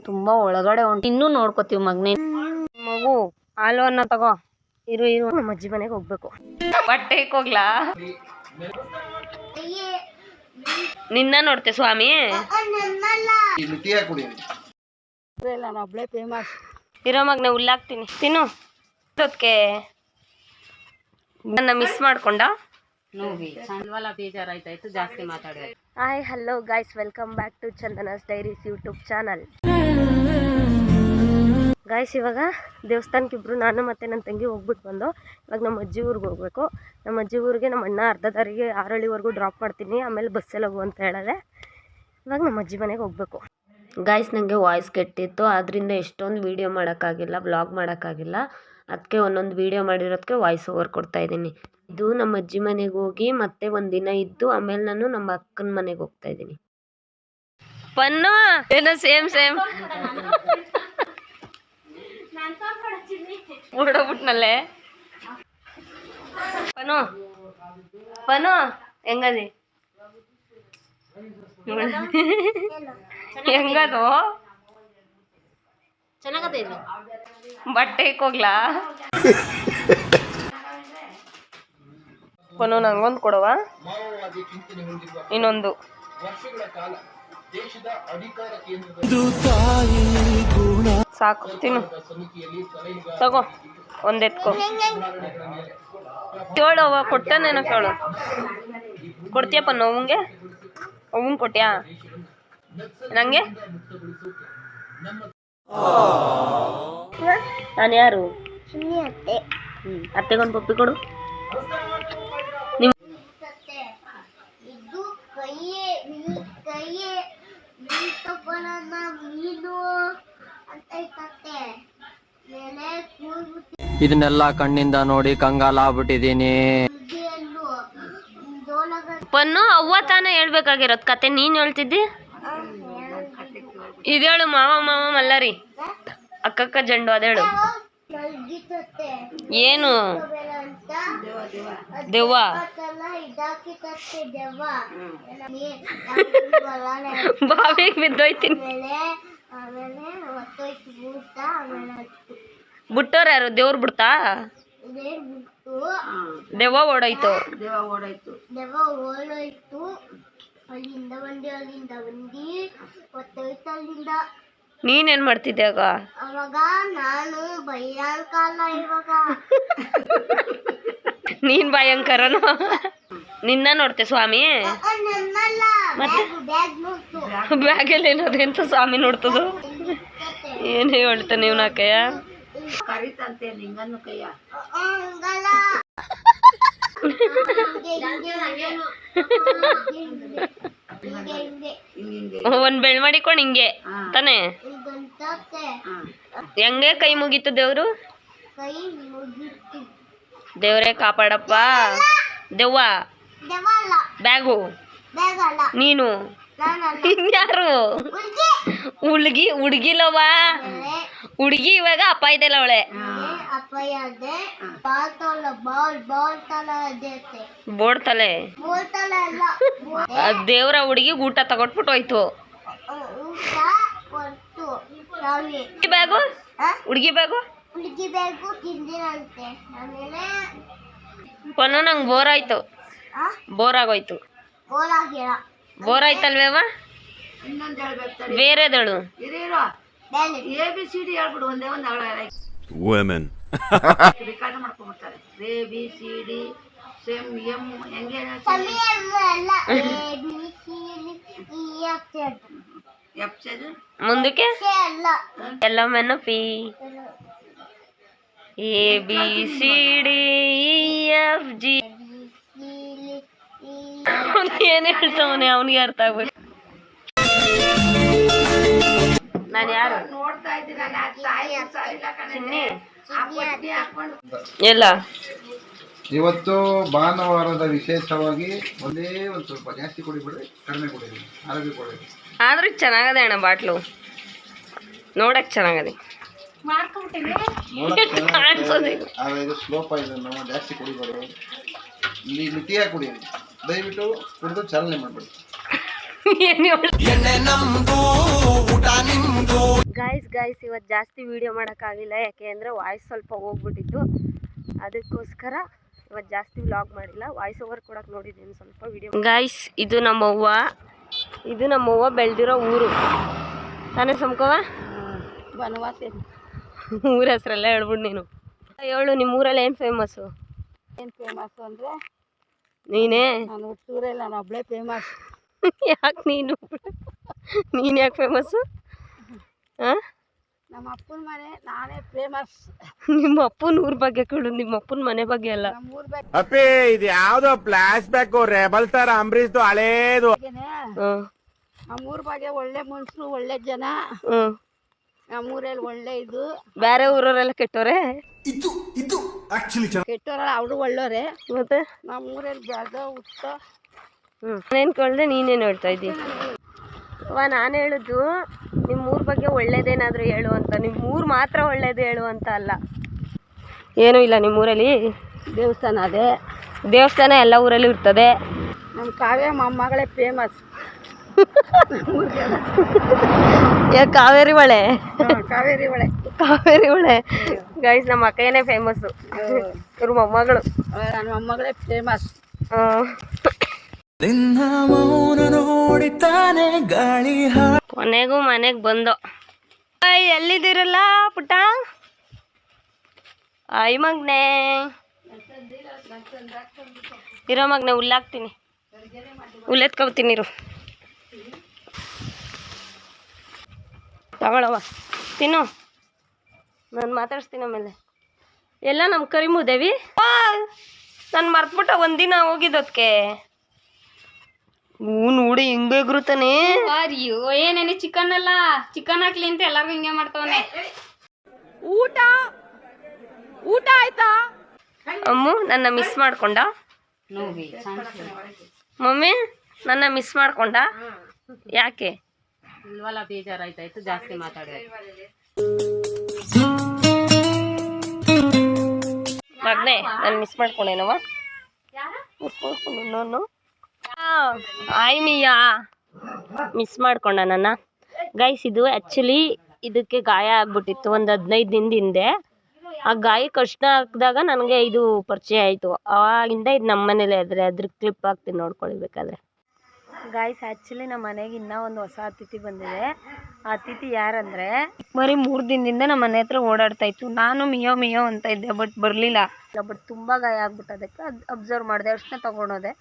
ತುಂಬಾ ಒಳಗಡೆ ಉಂಟು. ಇನ್ನೂ ನೋಡ್ಕೋತೀವಿ ಮಗ್ನೇ. ಮಗು ಹಾಲು ಅನ್ನ ತಗೋ. ಇರು ನಮ್ಮ ಅಜ್ಜಿ ಮನೆಗೆ ಹೋಗ್ಬೇಕು. ಬಟ್ಟೆ ಹೋಗ್ಲಾ? ನಿನ್ನ ನೋಡ್ತೆ ಸ್ವಾಮಿ. ಇರೋ ಮಗ್ನೆ ಹುಲ್ಲಾಕ್ತೀನಿ ತಿನ್ನು. ಅದಕ್ಕೆ ನನ್ನ ಮಿಸ್ ಮಾಡ್ಕೊಂಡ. ಬೇಜಾರಾಯ್ತಾಯ್ತು, ಜಾಸ್ತಿ ಮಾತಾಡೋದು. Hi hello guys, welcome back to Chandana's diaries YouTube channel. Guys, ಇವಾಗ ದೇವಸ್ಥಾನಕ್ಕೆ ಇಬ್ರು ನಾನು ಮತ್ತು ನನ್ನ ತಂಗಿ ಹೋಗ್ಬಿಟ್ಟು ಬಂದು ಇವಾಗ ನಮ್ಮ ಅಜ್ಜಿ ಊರಿಗೆ ಹೋಗ್ಬೇಕು. ನಮ್ಮ ಅಜ್ಜಿ ಊರಿಗೆ ನಮ್ಮ ಅಣ್ಣ ಅರ್ಧ ದಾರಿಗೆ ಆರಳ್ಳಿವರೆಗೂ ಡ್ರಾಪ್ ಮಾಡ್ತೀನಿ, ಆಮೇಲೆ ಬಸ್ಸಲ್ಲಿ ಹೋಗು ಅಂತ ಹೇಳಿದೆ. ಇವಾಗ ನಮ್ಮ ಅಜ್ಜಿ ಮನೆಗೆ ಹೋಗ್ಬೇಕು. ಗಾಯ್ಸ್, ನನಗೆ ವಾಯ್ಸ್ ಕೆಟ್ಟಿತ್ತು, ಆದ್ದರಿಂದ ಎಷ್ಟೊಂದು ವೀಡಿಯೋ ಮಾಡೋಕ್ಕಾಗಿಲ್ಲ, ವ್ಲಾಗ್ ಮಾಡೋಕ್ಕಾಗಿಲ್ಲ. ಅದಕ್ಕೆ ಒಂದೊಂದು ವೀಡಿಯೋ ಮಾಡಿರೋದಕ್ಕೆ ವಾಯ್ಸ್ ಓವರ್ ಕೊಡ್ತಾಯಿದ್ದೀನಿ. ಇದು ನಮ್ಮ ಅಜ್ಜಿ ಮನೆಗೆ ಹೋಗಿ ಮತ್ತೆ ಒಂದಿನ ಇದ್ದು ಆಮೇಲೆ ನಾನು ನಮ್ಮ ಅಕ್ಕನ ಮನೆಗೆ ಹೋಗ್ತಾ ಇದ್ದೀನಿ. ಪನ್ನು ಏನೋ ಸೇಮ್ ಓಡೋಗ್ಬಿಟ್ನಲ್ಲೇ. ಪನು ಹೆಂಗದಿ? ಹೆಂಗದು? ಚೆನ್ನಾಗದೆ. ಬಟ್ಟೆ ಹೋಗ್ಲಾ? ಪನು ನಂಗೊಂದು ಕೊಡವ, ಇನ್ನೊಂದು. ಸಾಕು, ತಿನ್ನು ತಗೋ, ಒಂದೆತ್ಕೋ. ಕೇಳು, ಅವ ಕೊಟ್ಟನೇನೋ ಕೇಳು. ಕೊಡ್ತೀಯಪ್ಪ ನೋವಂಗೆ? ಅವಂಗೆ ಕೊಟ್ಯಾ ನಂಗೆ? ನಾನು ಯಾರು? ಅತ್ತೆಗೊಂದು ಪಪ್ಪಿ ಕೊಡು. ಇದನ್ನೆಲ್ಲ ಕಣ್ಣಿಂದ ನೋಡಿ ಕಂಗಾಲಾಗ್ಬಿಟ್ಟಿದೀನಿ. ಪನ್ನು ಅವ್ವ ತಾನೇ ಹೇಳ್ಬೇಕಾಗಿರೋದು ಕತೆ, ನೀನ್ ಹೇಳ್ತಿದ್ದಿ. ಇದೇಳು ಮಾವ ಮಲ್ಲರಿ ಅಕ್ಕಕ್ಕ ಜಂಡು, ಅದೇಳು. ಏನು ದೆವ್ವ? ಬಾವಿಗೆ ಬಿದ್ದೋಯ್ತೀನಿ. ಬಿಟ್ಟೋರು ಯಾರು? ದೇವ್ರು ಬಿಡ್ತಾ? ದೆವ್ವ ಓಡೋಯ್ತು. ನೀನೇನ್ ಮಾಡ್ತಿದ್ದೆ ಆಗ? ನೀನ್ ಭಯಂಕರನ? ನಿನ್ನ ನೋಡ್ತೆ ಸ್ವಾಮಿ? ಮತ್ತೆ ಬ್ಯಾಗಲ್ಲಿ ಏನಾದ್ರು ಎಂತ ಸ್ವಾಮಿ ನೋಡ್ತದ? ಏನ್ ಹೇಳ್ತ ನೀವು ನಾಕಯ್ಯ? ಕರಿತಂತೆ ನಿಂಗನ್ನು ಕೈಯ. ಒಂದ್ ಬೆಳ್ ಮಾಡಿಕೊಂಡು ಹಿಂಗೆ ತಾನೆ? ಹೆಂಗೆ ಕೈ ಮುಗೀತು ದೇವ್ರು? ದೇವ್ರೇ ಕಾಪಾಡಪ್ಪ. ದೆವ್ವ ಬ್ಯಾಗು ನೀನು? ಇನ್ಯಾರು? ಹುಡ್ಗಿಲವ ಹುಡ್ಗಿ ಇವಾಗ ಅಪ್ಪ ಇದೆಲ್ಲ ಅವಳೆ. ಬೋರ್ಡ್ ತಲೆ ದೇವ್ರ ಹುಡುಗಿ ಊಟ ತಗೊಟ್ಬಿಟ್ಟು ಹೋಯ್ತು. ಬ್ಯಾಗು ಹುಡ್ಗಿ ಬ್ಯಾಗು ಪನ್ನು ನಂಗೆ ಬೋರ್ ಆಯ್ತು, ಬೋರ್ ಆಗೋಯ್ತು. ಬೋರ್ ಆಯ್ತಲ್ವೇವ? ಬೇರೆದಳು ABCD ಹೇಳ್ಬಿಡು. ಒಂದೇ ಒಂದು women ರೆಕಾರ್ಡ್ ಮಾಡ್ಕೊಂಡ್ಬಿಡ್ತಾರೆ. ABCD ಸೇಮ್ ಎಂ ಹೆಂಗೆ ಮುಂದಕ್ಕೆ ಎಲ್ಲ ಮೆನು ಪಿ ABCD EFG. ಏನ್ ಹೇಳ್ತಾವನೆ ಅವನಿಗೆ ಅರ್ಥ ಆಗ್ಬೇಕು. ನಾನು ಯಾರು ನೋಡ್ತಾ ಇದ್ದೀನಿ. ಎಲ್ಲ ಇವತ್ತು ಭಾನುವಾರದ ವಿಶೇಷವಾಗಿ ಒಂದೇ ಒಂದು ಸ್ವಲ್ಪ ಜಾಸ್ತಿ ಕುಡಿಬಿಡ್ರಿ, ಕಡಿಮೆ ಕುಡಿರಿ, ಆರೋಗ್ಯ ಕೊಡಿರಿ. ಆದ್ರೂ ಚೆನ್ನಾಗದೆ ಅಣ್ಣ, ಬಾಟ್ಲು ನೋಡಕ್ ಚೆನ್ನಾಗದೆ. ಆದರೆ ಇದು ಸ್ಲೋಪ್ ಇದನ್ನು ಜಾಸ್ತಿ ಕುಡಿಬಾರ್ದು. ಇಲ್ಲಿ ಮಿತಿಯಾಗಿ ಕುಡಿಯಿರಿ, ದಯವಿಟ್ಟು ಕುಡಿದು ಚಾಲನೆ ಮಾಡಬೇಡಿ. ಗಾಯ್ಸ್ ಇವತ್ತು ಜಾಸ್ತಿ ವಿಡಿಯೋ ಮಾಡೋಕ್ಕಾಗಿಲ್ಲ, ಯಾಕೆ ಅಂದರೆ ವಾಯ್ಸ್ ಸ್ವಲ್ಪ ಹೋಗ್ಬಿಟ್ಟಿತ್ತು. ಅದಕ್ಕೋಸ್ಕರ ಇವತ್ತು ಜಾಸ್ತಿ ವ್ಲಾಗ್ ಮಾಡಿಲ್ಲ, ವಾಯ್ಸ್ ಓವರ್ ಕೊಡೋಕೆ ನೋಡಿದ್ದೀನಿ ಸ್ವಲ್ಪ ವಿಡಿಯೋ. ಗಾಯ್ಸ್ ಇದು ನಮ್ಮವ್ವ ಬೆಳೆದಿರೋ ಊರು ತಾನೇ ಸಂಕವ ಬನವಾಸಿ. ಊರ ಹೆಸ್ರೆಲ್ಲ ಹೇಳ್ಬಿಡು ನೀನು. ಹೇಳು ನಿಮ್ಮ ಊರಲ್ಲಿ ಏನು ಫೇಮಸ್ಸು? ಏನು ಫೇಮಸ್ಸು ಅಂದರೆ ನೀನೇ. ನಾನು ಹುಟ್ಟೂರಲ್ಲಿ ನಾನು ಒಬ್ಬಳೇ ಫೇಮಸ್. ಯಾಕೆ ನೀನು ಯಾಕೆ ಫೇಮಸ್ಸು? ಹಾಂ, ನಮ್ಮ ಅಪ್ಪನ ಮನೆ ನಾನೇ ಫೇಮಸ್. ನಿಮ್ಮ ಅಪ್ಪನ ಊರ ಬಗ್ಗೆ ಕೇಳು, ನಿಮ್ಮ ಅಪ್ಪನ ಮನೆ ಬಗ್ಗೆ ಅಲ್ಲ. ನಮ್ಮೂರ ಬಗ್ಗೆ ಅಪ್ಪಿ ಇದು ಯಾವ್ದೋ ಫ್ಲಾಶ್ ಬ್ಯಾಕ್ ರೆಬಲ್ ತರ ಅಂಬರೀಶ್ದು ಹಳೇದು. ನಮ್ಮೂರ ಬಗ್ಗೆ ಒಳ್ಳೆ ಮನುಷ್ಯರು, ಒಳ್ಳೆ ಜನ. ನಮ್ಮೂರಲ್ಲಿ ಒಳ್ಳೆ ಇದು. ಬೇರೆ ಊರವರೆಲ್ಲ ಕೆಟ್ಟೋರೆ, ಕೆಟ್ಟೋರಲ್ಲ, ಅವರು ಒಳ್ಳೆಯವರೇ. ಮತ್ತೆ ನಮ್ಮೂರಲ್ಲಿ ಬೆಳೆದ ಹುಟ್ಟ. ನಾನೇನು ಕೇಳಿದೆ ನೀನೇನು ಹೇಳ್ತಾ ಇದ್ದೀನಿ? ನಾನು ಹೇಳಿದ್ದು ನಿಮ್ಮ ಊರ ಬಗ್ಗೆ ಒಳ್ಳೇದೇನಾದರೂ ಹೇಳು ಅಂತ. ನಿಮ್ಮ ಊರು ಮಾತ್ರ ಒಳ್ಳೇದು ಹೇಳು ಅಂತ ಅಲ್ಲ. ಏನೂ ಇಲ್ಲ ನಿಮ್ಮೂರಲ್ಲಿ. ದೇವಸ್ಥಾನ ಅದೇ, ದೇವಸ್ಥಾನ ಎಲ್ಲ ಊರಲ್ಲೂ ಇರ್ತದೆ. ನಮ್ಮ ಕಾವ್ಯ ಮೊಮ್ಮಗಳೇ ಫೇಮಸ್. ಕಾವೇರಿ ಹೊಳೆ. ಕಾವೇರಿ ಹೊಳೆ, ಕಾವೇರಿ ಹೊಳೆ. ಗೈಸ್ ನಮ್ಮ ಅಕ್ಕಯ್ಯನೇ ಫೇಮಸ್ಸು, ಇವ್ರ ಮೊಮ್ಮಗಳು. ನನ್ನ ಮೊಮ್ಮಗಳೇ ಫೇಮಸ್. ಕೊನೆಗೂ ಮನೆಗೆ ಬಂದೋ. ಎಲ್ಲಿದ್ದೀರಲ್ಲ ಪುಟ್ಟ? ಆಯ್ ಮಗ್ನೆ ಇರೋ ಮಗ್ನೆ, ಹುಲ್ಲಾಕ್ತೀನಿ, ಹುಲ್ಲೆತ್ಕೊತೀನಿ ಇರು. ತಗೊಳವ ತಿನ್ನು, ನಾನು ಮಾತಾಡ್ಸ್ತೀನಿ ಆಮೇಲೆ. ಎಲ್ಲ ನಮ್ಮ ಕರಿಮುದೇವಿ ನಾನು ಮರ್ತ್ಬಿಟ್ಟ ಒಂದಿನ ಹೋಗಿದ್ದಕ್ಕೆ. ನೋಡಿ ಹಿಂಗೆ ಎಗ್ರುತ್ತಾನೆ. ಅಯ್ಯೋ ಏನೇನು ಚಿಕನ್ ಅಲ್ಲ, ಚಿಕನ್ ಹಾಕ್ಲಿ ಅಂತ ಎಲ್ಲಾರ್ಗು ಹಿಂಗೆ ಮಾಡ್ತಾವನೆ. ಊಟ ಆಯ್ತಾ? ಅಮ್ಮು ನನ್ನ ಮಿಸ್ ಮಾಡ್ಕೊಂಡ. ಮಮ್ಮಿ ನನ್ನ ಮಿಸ್ ಮಾಡ್ಕೊಂಡ. ಯಾಕೆ? ಇಲ್ವಲ್ಲ, ಬೇಜಾರಾಯ್ತಾಯ್ತು, ಜಾಸ್ತಿ ಮಾತಾಡಿದೆ. ಮಗ್ನೆ ನಾನು ಮಿಸ್ ಮಾಡ್ಕೊಂಡೇನವ? ನಾನು ಆಯ್ ಮಿಯಾ ಮಿಸ್ ಮಾಡ್ಕೊಂಡ ನನ್ನ. ಗೈಸ್ ಇದು ಆ್ಯಕ್ಚುಲಿ ಇದಕ್ಕೆ ಗಾಯ ಆಗ್ಬಿಟ್ಟಿತ್ತು ಒಂದು 15 ದಿನದ ಹಿಂದೆ. ಆ ಗಾಯಕ್ಕೆ ಅರ್ಶಿನ ಹಾಕಿದಾಗ ನನಗೆ ಇದು ಪರಿಚಯ ಆಯಿತು. ಆವಾಗಿಂದ ಇದು ನಮ್ಮ ಮನೇಲಿ ಅದ್ರ ಕ್ಲಿಪ್ ಹಾಕ್ತೀನಿ ನೋಡ್ಕೊಳ್ಳಿ ಬೇಕಾದ್ರೆ. ಗಾಯ್ಸ್ ಆ್ಯಕ್ಚುಲಿ ನಮ್ಮ ಮನೆಗೆ ಇನ್ನೂ ಒಂದು ಹೊಸ ಅತಿಥಿ ಬಂದಿದೆ. ಆ ಅತಿಥಿ ಯಾರಂದರೆ ಬರೀ 3 ದಿನದಿಂದ ನಮ್ಮ ಮನೆ ಹತ್ರ ಓಡಾಡ್ತಾ ಇತ್ತು. ನಾನು ಮಿಯೋ ಅಂತ ಇದ್ದೆ, ಬಟ್ ಬರಲಿಲ್ಲ. ಬಟ್ ತುಂಬ ಗಾಯ ಆಗ್ಬಿಟ್ಟದಕ್ಕೆ ಅಬ್ಸರ್ವ್ ಮಾಡಿದೆ, ಅರ್ಶಿನ ತೊಗೊಂಡೋದೆ.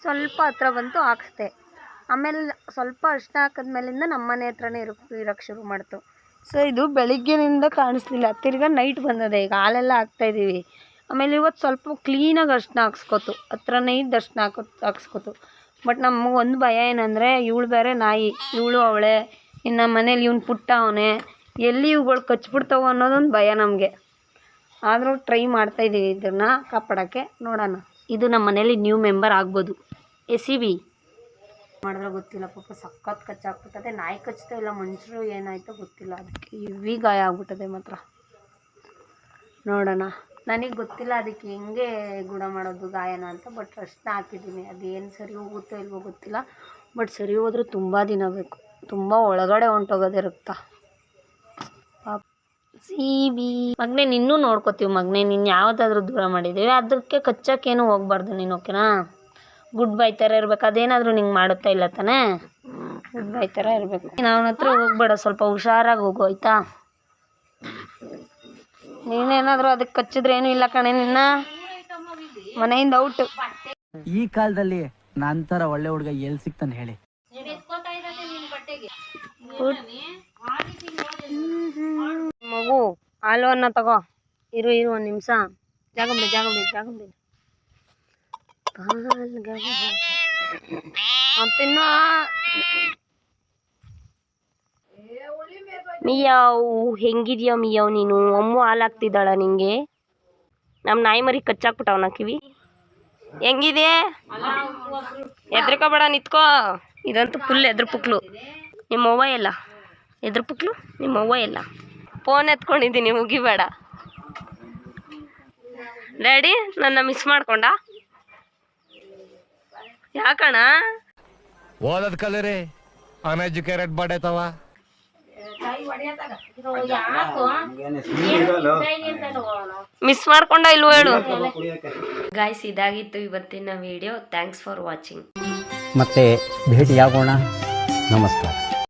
ಸ್ವಲ್ಪ ಹತ್ರ ಬಂತು, ಹಾಕ್ಸ್ದೆ. ಆಮೇಲೆ ಸ್ವಲ್ಪ ಅರ್ಶಿನ ಹಾಕಿದ್ಮೇಲಿಂದ ನಮ್ಮ ಮನೆ ಹತ್ರನೇ ಇರೋಕ್ಕೆ ಶುರು ಮಾಡ್ತು. ಸೊ ಇದು ಬೆಳಿಗ್ಗೆನಿಂದ ಕಾಣಿಸ್ಲಿಲ್ಲ, ತಿರ್ಗಾ ನೈಟ್ ಬಂದದೆ. ಈಗ ಹಾಲೆಲ್ಲ ಹಾಕ್ತಾಯಿದ್ದೀವಿ. ಆಮೇಲೆ ಇವತ್ತು ಸ್ವಲ್ಪ ಕ್ಲೀನಾಗಿ ಅರ್ಶಿನ ಹಾಕ್ಸ್ಕೊತು, ಹತ್ರನೇ ಇದ್ದು ಅರ್ಶಿನ ಹಾಕ್ಸ್ಕೊತು. ಬಟ್ ನಮಗೆ ಒಂದು ಭಯ ಏನಂದರೆ ಇವಳು ಬೇರೆ ನಾಯಿ, ಇವಳು ಅವಳೆ, ಇನ್ನು ಮನೇಲಿ ಇವ್ನು ಪುಟ್ಟ ಅವನೇ, ಎಲ್ಲಿ ಇವುಗಳು ಕಚ್ಬಿಡ್ತಾವೋ ಅನ್ನೋದೊಂದು ಭಯ ನಮಗೆ. ಆದರೂ ಟ್ರೈ ಮಾಡ್ತಾಯಿದ್ದೀವಿ ಇದನ್ನು ಕಾಪಾಡೋಕ್ಕೆ. ನೋಡೋಣ, ಇದು ನಮ್ಮ ಮನೇಲಿ ನ್ಯೂ ಮೆಂಬರ್ ಆಗ್ಬೋದು. SCB ಮಾಡಿದ್ರೆ ಗೊತ್ತಿಲ್ಲ, ಪಾಪ ಸಖತ್ ಕಚ್ಚಾಕ್ಬಿಟ್ಟದೆ. ನಾಯಿ ಕಚ್ತಾ ಇಲ್ಲ, ಮನುಷ್ಯರು ಏನಾಯ್ತೋ ಗೊತ್ತಿಲ್ಲ, ಅದಕ್ಕೆ ಇವಿ ಗಾಯ ಆಗ್ಬಿಟ್ಟದೆ ಮಾತ್ರ. ನೋಡೋಣ, ನನಗೆ ಗೊತ್ತಿಲ್ಲ ಅದಕ್ಕೆ ಹೆಂಗೆ ಗುಣ ಮಾಡೋದು ಗಾಯನ ಅಂತ. ಬಟ್ ಅರ್ಶಿನ ಹಾಕಿದ್ದೀನಿ, ಅದೇನು ಸರಿ ಹೋಗುತ್ತೋ ಇಲ್ವೋ ಗೊತ್ತಿಲ್ಲ. ಬಟ್ ಸರಿ ಹೋದರೂ ತುಂಬ ದಿನ ಬೇಕು, ತುಂಬ ಒಳಗಡೆ ಹೊಂಟೋಗೋದೇ ರಕ್ತ. CB ಮಗನೇ ನಿನ್ನೂ ನೋಡ್ಕೋತೀವಿ ಮಗನೇ, ನೀನು ಯಾವುದಾದ್ರೂ ದೂರ ಮಾಡಿದ್ದೀವಿ, ಅದಕ್ಕೆ ಕಚ್ಚಕ್ಕೇನು ಹೋಗ್ಬಾರ್ದು ನೀನು, ಓಕೆನಾ? ಗುಡ್ ಬೈ ಥರ ಇರಬೇಕು. ಅದೇನಾದರೂ ನಿಂಗೆ ಮಾಡುತ್ತಾ ಇಲ್ಲ ತಾನೇ? ಗುಡ್ ಬೈ ಥರ ಇರಬೇಕು. ನೀನು ಅವನ ಹತ್ರ ಹೋಗ್ಬೇಡ, ಸ್ವಲ್ಪ ಹುಷಾರಾಗಿ ಹೋಗು ಆಯಿತಾ? ನೀನೇನಾದರೂ ಅದಕ್ಕೆ ಕಚ್ಚಿದ್ರೆ ಏನೂ ಇಲ್ಲ ಕಣೆ, ನಿನ್ನ ಮನೆಯಿಂದ ಔಟ್. ಈ ಕಾಲದಲ್ಲಿ ನಂತರ ಒಳ್ಳೆ ಹುಡುಗ ಎಲ್ಲಿ ಸಿಗ್ತಾನೆ ಹೇಳಿ? ಮಗು ಹಾಲು ಅನ್ನ ತಗೋ. ಇರು 1 ನಿಮಿಷ. ಜಾಗ ಬಿಡಿ. ಮತ್ತಿನ್ನು ಮಿಯಾವ್ ಹೆಂಗಿದ್ಯಾ ಮಿಯಾವ್ ನೀನು? ಅಮ್ಮು ಹಾಲು ಹಾಕ್ತಿದ್ದಾಳ ನಿಂಗೆ? ನಮ್ಮ ನಾಯಿ ಮರಿ ಕಚ್ಚಾಕ್ಬಿಟ್ಟವನ ಕಿವಿ. ಹೆಂಗಿದೆ? ಎದ್ರಕೋಬೇಡ, ನಿತ್ಕೋ. ಇದಂತೂ ಫುಲ್ ಎದ್ರ ಪುಕ್ಲು. ನಿಮ್ಮವ್ವ ಎಲ್ಲ ಎದ್ರ ಪುಕ್ಲು, ನಿಮ್ಮವ್ವ ಎಲ್ಲ. ಫೋನ್ ಎತ್ಕೊಂಡಿದ್ದೀನಿ, ಮುಗಿಬೇಡ. ಡ್ಯಾಡಿ ನನ್ನ ಮಿಸ್ ಮಾಡ್ಕೊಂಡ? ಯಾಕಣ್ಣ ಓದದ್ ಕಲರಿ ಅನ್ಎಜುಕೇಟೆಡ್ ಬಡೇತವ. ಮಿಸ್ ಮಾಡ್ಕೊಂಡ ಇಲ್ವೋ ಹೇಳು. ಗಾಯ್ಸ್, ಇದಾಗಿತ್ತು ಇವತ್ತಿನ ವಿಡಿಯೋ. Thanks for watching. ಮತ್ತೆ ಭೇಟಿಯಾಗೋಣ. ನಮಸ್ಕಾರ.